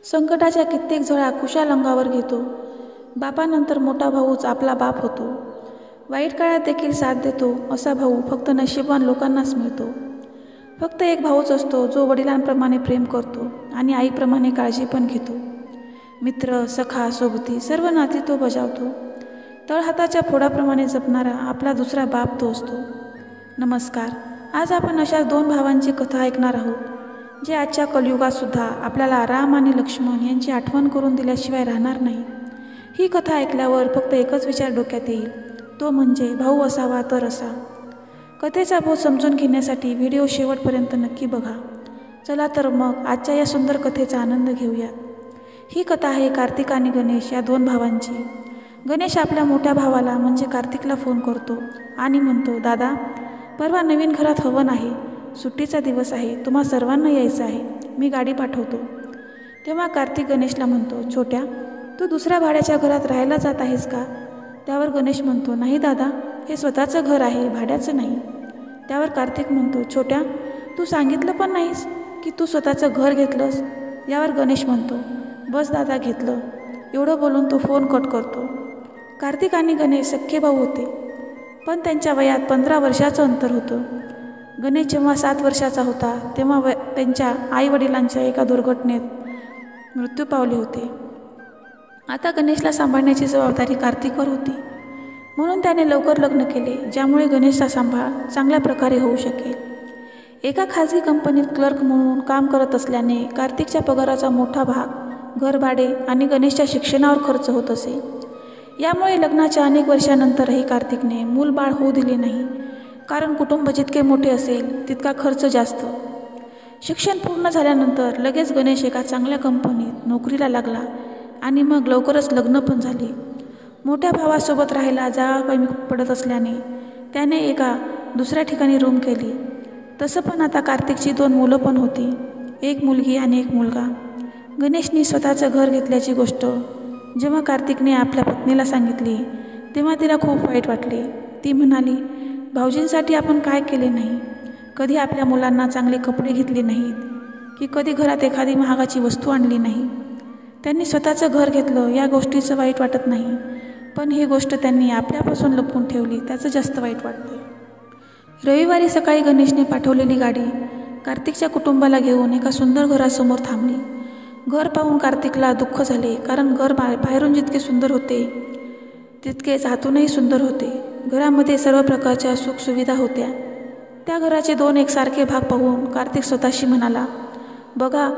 संकटाच्या कित्येक झळा खुशाल अंगावर घेतो. बापानंतर मोठा भाऊच आपला बाप होतो. वाईट काळात देखील साथ देतो असा भाऊ फक्त नशीबवान लोकांनाच मिळतो. फक्त एक भाऊच असतो जो वडिलांप्रमाणे प्रेम करतो आणि आईप्रमाणे काळजी पण घेतो. मित्र, सखा, सोबती सर्व नाती तो बजावतो. तळहाताच्या फोडाप्रमाणे जपणारा आपला दुसरा बाप तो असतो. नमस्कार. आज आपण अशा दोन भावांची कथा ऐकणार आहोत जे आजच्या कलियुगातसुद्धा आपल्याला राम आणि लक्ष्मण यांची आठवण करून दिल्याशिवाय राहणार नाही. ही कथा ऐकल्यावर फक्त एकच विचार डोक्यात येईल, तो म्हणजे भाऊ असावा तर असा. कथेचा बोध समजून घेण्यासाठी व्हिडिओ शेवटपर्यंत नक्की बघा. चला तर मग आजच्या या सुंदर कथेचा आनंद घेऊयात. ही कथा आहे कार्तिक आणि गणेश या दोन भावांची. गणेश आपल्या मोठ्या भावाला म्हणजे कार्तिकला फोन करतो आणि म्हणतो, दादा, परवा नवीन घरात हवन आहे. सुट्टीचा दिवस आहे, तुम्हा सर्वांना यायचं आहे. मी गाडी पाठवतो. तेव्हा कार्तिक गणेशला म्हणतो, छोट्या, तू दुसऱ्या भाड्याच्या घरात राहायला जात आहेस का? त्यावर गणेश म्हणतो, नाही दादा, हे स्वतःचं घर आहे, भाड्याचं नाही. त्यावर कार्तिक म्हणतो, छोट्या, तू सांगितलं पण नाहीस की तू स्वतःचं घर घेतलंस. यावर गणेश म्हणतो, बस दादा, घेतलं. एवढं बोलून तो फोन कट करतो. कार्तिक आणि गणेश सख्खे भाऊ होते, पण त्यांच्या वयात 15 वर्षाचं अंतर होतं. गणेश जेव्हा 7 वर्षाचा होता तेव्हा त्यांच्या आईवडिलांच्या एका दुर्घटनेत मृत्यू पावले होते. आता गणेशला सांभाळण्याची जबाबदारी कार्तिकवर होती. म्हणून त्याने लवकर लग्न केले, ज्यामुळे गणेशचा सांभाळ चांगल्या प्रकारे होऊ शकेल. एका खाजगी कंपनीत क्लर्क म्हणून काम करत असल्याने कार्तिकच्या पगाराचा मोठा भाग घरभाडे आणि गणेशच्या शिक्षणावर खर्च होत असे. यामुळे लग्नाच्या अनेक वर्षानंतरही कार्तिकने मूलबाळ होऊ दिले नाही, कारण कुटुंब जितके मोठे असेल तितका खर्च जास्त. शिक्षण पूर्ण झाल्यानंतर लगेच गणेश एका चांगल्या कंपनीत नोकरीला लागला आणि मग लवकरच लग्न पण झाले. मोठ्या भावासोबत राहायला जागा कमी पडत असल्याने त्याने एका दुसऱ्या ठिकाणी रूम केली. तसं पण आता कार्तिकची 2 मुलं पण होती, एक मुलगी आणि एक मुलगा. गणेशने स्वतःचं घर घेतल्याची गोष्ट जेव्हा कार्तिकने आपल्या पत्नीला सांगितली तेव्हा तिला खूप वाईट वाटले. ती म्हणाली, भाऊजींसाठी आपण काय केले नाही? कधी आपल्या मुलांना चांगले कपडे घेतले नाहीत की कधी घरात एखादी महागाची वस्तू आणली नाही. त्यांनी स्वतःचं घर घेतलं या गोष्टीचं वाईट वाटत नाही, पण ही गोष्ट त्यांनी आपल्यापासून लपवून ठेवली त्याचं जास्त वाईट वाटतं. रविवारी सकाळी गणेशने पाठवलेली गाडी कार्तिकच्या कुटुंबाला घेऊन एका सुंदर घरासमोर थांबली. घर पाहून कार्तिकला दुःख झाले, कारण घर बाहेरून जितके सुंदर होते तितकेच आतूनही सुंदर होते. घरामध्ये सर्व प्रकारच्या सुखसुविधा होत्या. त्या घराचे 2 एकसारखे भाग पाहून कार्तिक स्वतःशी म्हणाला, बघा,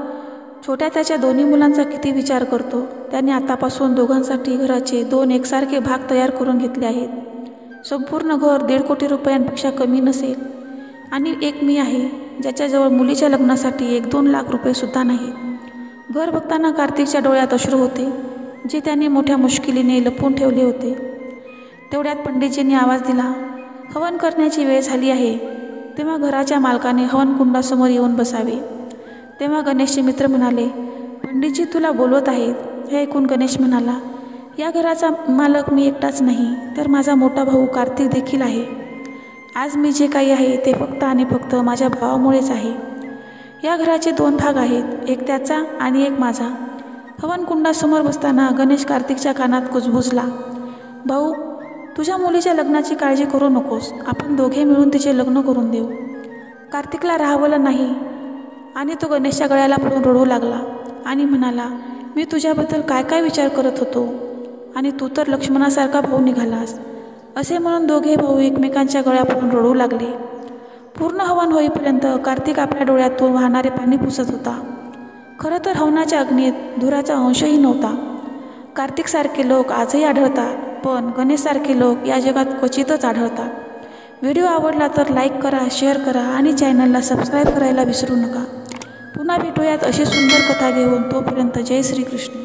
छोट्या त्याच्या दोन्ही मुलांचा किती विचार करतो. त्याने आतापासून दोघांसाठी घराचे 2 एकसारखे भाग तयार करून घेतले आहेत. संपूर्ण घर 1.5 कोटी रुपयांपेक्षा कमी नसेल. आणि एक मी आहे ज्याच्याजवळ मुलीच्या लग्नासाठी 1-2 लाख रुपयेसुद्धा नाहीत. घर बघताना कार्तिकच्या डोळ्यात अश्रू होते, जे त्याने मोठ्या मुश्किलीने लपवून ठेवले होते. तेवढ्यात पंडितजींनी आवाज दिला, हवन करण्याची वेळ झाली आहे. तेव्हा घराच्या मालकाने हवनकुंडासमोर येऊन बसावे. तेव्हा गणेशचे मित्र म्हणाले, पंडितजी तुला बोलवत आहेत. हे ऐकून गणेश म्हणाला, या घराचा मालक मी एकटाच नाही, तर माझा मोठा भाऊ कार्तिक देखील आहे. आज मी जे काही आहे ते फक्त आणि फक्त माझ्या भावामुळेच आहे. या घराचे 2 भाग आहेत, एक त्याचा आणि एक माझा. हवनकुंडासमोर बसताना गणेश कार्तिकच्या कानात कुजबुजला, भाऊ, तुझ्या मुलीच्या लग्नाची काळजी करू नकोस. आपण दोघे मिळून तिचे लग्न करून देऊ. कार्तिकला राहावलं नाही आणि तो गणेशच्या गळ्याला पडून रडू लागला आणि म्हणाला, मी तुझ्याबद्दल काय काय विचार करत होतो आणि तू तर लक्ष्मणासारखा भाऊ निघालास. असे म्हणून दोघे भाऊ एकमेकांच्या गळ्या पडून रडू लागले. पूर्ण हवन होईपर्यंत कार्तिक आपल्या डोळ्यातून वाहणारे पाणी पुसत होता. खरं तर हवनाच्या अग्नीत धुराचा अंशही नव्हता. कार्तिकसारखे लोक आजही आढळतात, पण गणेशसारखे लोक या जगात क्वचितच आढळतात. व्हिडिओ आवडला तर लाईक करा, शेअर करा आणि चॅनलला सबस्क्राईब करायला विसरू नका. पुन्हा भेटूयात अशी सुंदर कथा घेऊन. तोपर्यंत जय श्रीकृष्ण.